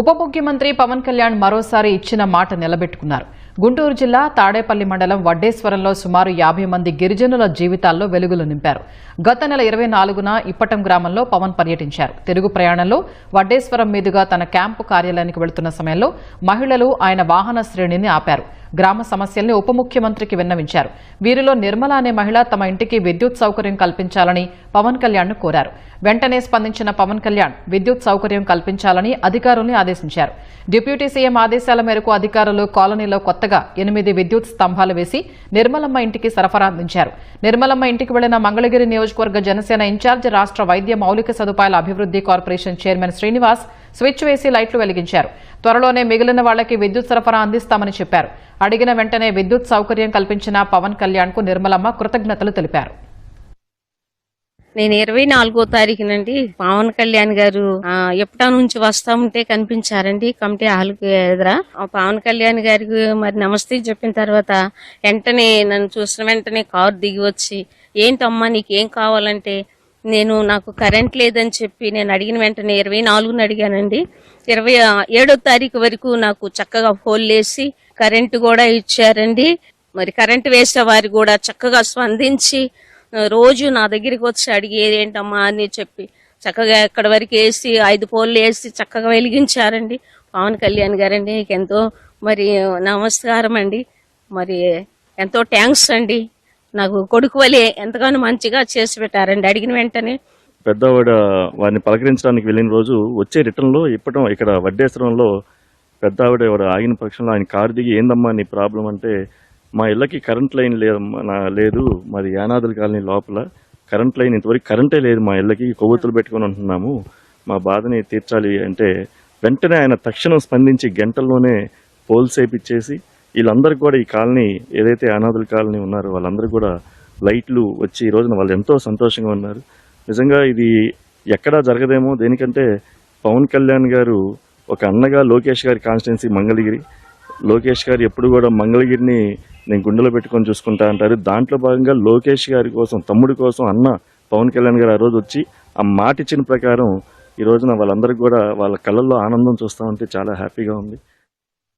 ఉప ముఖ్యమంత్రి పవన్ కళ్యాణ్ మరోసారి ఇచ్చిన మాట నిలబెట్టుకున్నారు. గుంటూరు జిల్లా తాడేపల్లి మండలం వడ్డేశ్వరంలో సుమారు 50 మంది గిరిజనుల జీవితాల్లో వెలుగులు నింపారు. గత నెల 24న ఇప్పటం గ్రామంలో పవన్ పర్యటించారు. తిరుగు ప్రయాణంలో వడ్డేశ్వరం మీదుగా తన క్యాంపు కార్యాలయానికి వెళుతున్న సమయంలో మహిళలు ఆయన వాహన శ్రేణిని ఆపారు. గ్రామ సమస్యల్ని ఉప ముఖ్యమంత్రికి విన్నవించారు. వీరిలో నిర్మల అనే మహిళ తమ ఇంటికి విద్యుత్ సౌకర్యం కల్పించాలని పవన్ కళ్యాణ్ ను కోరారు. వెంటనే స్పందించిన పవన్ కళ్యాణ్ విద్యుత్ సౌకర్యం కల్పించాలని అధికారుల్ని ఆదేశించారు. డిప్యూటీ సీఎం ఆదేశాల మేరకు అధికారులు కాలనీలో కొత్తగా 8 విద్యుత్ స్తంభాలు వేసి నిర్మలమ్మ ఇంటికి సరఫరా అందించారు. నిర్మలమ్మ ఇంటికి వెళ్లిన మంగళగిరి నియోజకవర్గ జనసేన ఇన్ఛార్జ్ రాష్ట్ర వైద్య మౌలిక సదుపాయాల అభివృద్ధి కార్పొరేషన్ చైర్మన్ శ్రీనివాస్ స్విచ్ వేసి లైట్లు వెలిగించారు. త్వరలోనే మిగిలిన వాళ్లకి విద్యుత్ సరఫరా అందిస్తామని చెప్పారు. అడిగిన వెంటనే విద్యుత్ సౌకర్యం కల్పించిన పవన్ కళ్యాణ్ కు నిర్మలమ్మ కృతజ్ఞతలు తెలిపారు. నేను 24వ తారీఖునండి పవన్ కళ్యాణ్ గారు ఎప్పటి నుంచి వస్తా ఉంటే కనిపించారండి కమిటీ హాల్కి ఎదురా. పవన్ కళ్యాణ్ గారికి మరి నమస్తే చెప్పిన తర్వాత వెంటనే నన్ను చూసిన వెంటనే కారు దిగి వచ్చి, ఏంటమ్మా నీకేం కావాలంటే, నాకు కరెంట్ లేదని చెప్పి నేను అడిగిన వెంటనే 24ని అడిగానండి. 27వ తారీఖు వరకు నాకు చక్కగా ఫోన్లు వేసి కరెంటు కూడా ఇచ్చారండి. మరి కరెంటు వేసే వారు కూడా చక్కగా స్పందించి రోజు నా దగ్గరికి వచ్చి అడిగి ఏంటమ్మా అని చెప్పి చక్కగా ఎక్కడి వరకు వేసి 5 పోల్లు వేసి చక్కగా వెలిగించారండి. పవన్ కళ్యాణ్ గారండి నీకు ఎంతో మరి నమస్కారం అండి. మరి ఎంతో థ్యాంక్స్ అండి. నాకు కొడుకు వలే ఎంతగానో మంచిగా చేసి పెట్టారండి. అడిగిన వెంటనే పెద్దవాడ వారిని పలకరించడానికి వెళ్ళిన రోజు వచ్చే రిటర్న్లో ఇక్కడ వడ్డేశ్వరంలో పెద్దవాడ ఆగిన పక్షంలో ఆయన కారు దిగి, ఏందమ్మా నీ ప్రాబ్లం అంటే, మా ఇళ్ళకి కరెంట్ లైన్ లేదు, మరి యానాదుల కాలనీ లోపల కరెంట్ లైన్ ఇంతవరకు కరెంటే లేదు, మా ఇళ్ళకి కొవ్వొత్తులు పెట్టుకుని ఉంటున్నాము, మా బాధని తీర్చాలి అంటే వెంటనే ఆయన తక్షణం స్పందించి గంటల్లోనే పోల్స్ వేయించేసి వీళ్ళందరికీ కూడా ఈ కాలనీ ఏదైతే అనాథుల కాలనీ ఉన్నారో వాళ్ళందరూ కూడా లైట్లు వచ్చి ఈ రోజున వాళ్ళు ఎంతో సంతోషంగా ఉన్నారు. నిజంగా ఇది ఎక్కడా జరగదేమో. దేనికంటే పవన్ కళ్యాణ్ గారు ఒక అన్నగా లోకేష్ గారి కాన్స్టిట్యున్సీ మంగళగిరి. లోకేష్ గారు ఎప్పుడు కూడా మంగళగిరిని నేను గుండెలో పెట్టుకొని చూసుకుంటా అంటారు. దాంట్లో భాగంగా లోకేష్ గారి కోసం, తమ్ముడి కోసం అన్న పవన్ కళ్యాణ్ గారు ఆ రోజు వచ్చి ఆ మాట ఇచ్చిన ప్రకారం ఈ రోజున వాళ్ళందరికీ కూడా వాళ్ళ కళ్ళల్లో ఆనందం చూస్తూ ఉంటే చాలా హ్యాపీగా ఉంది.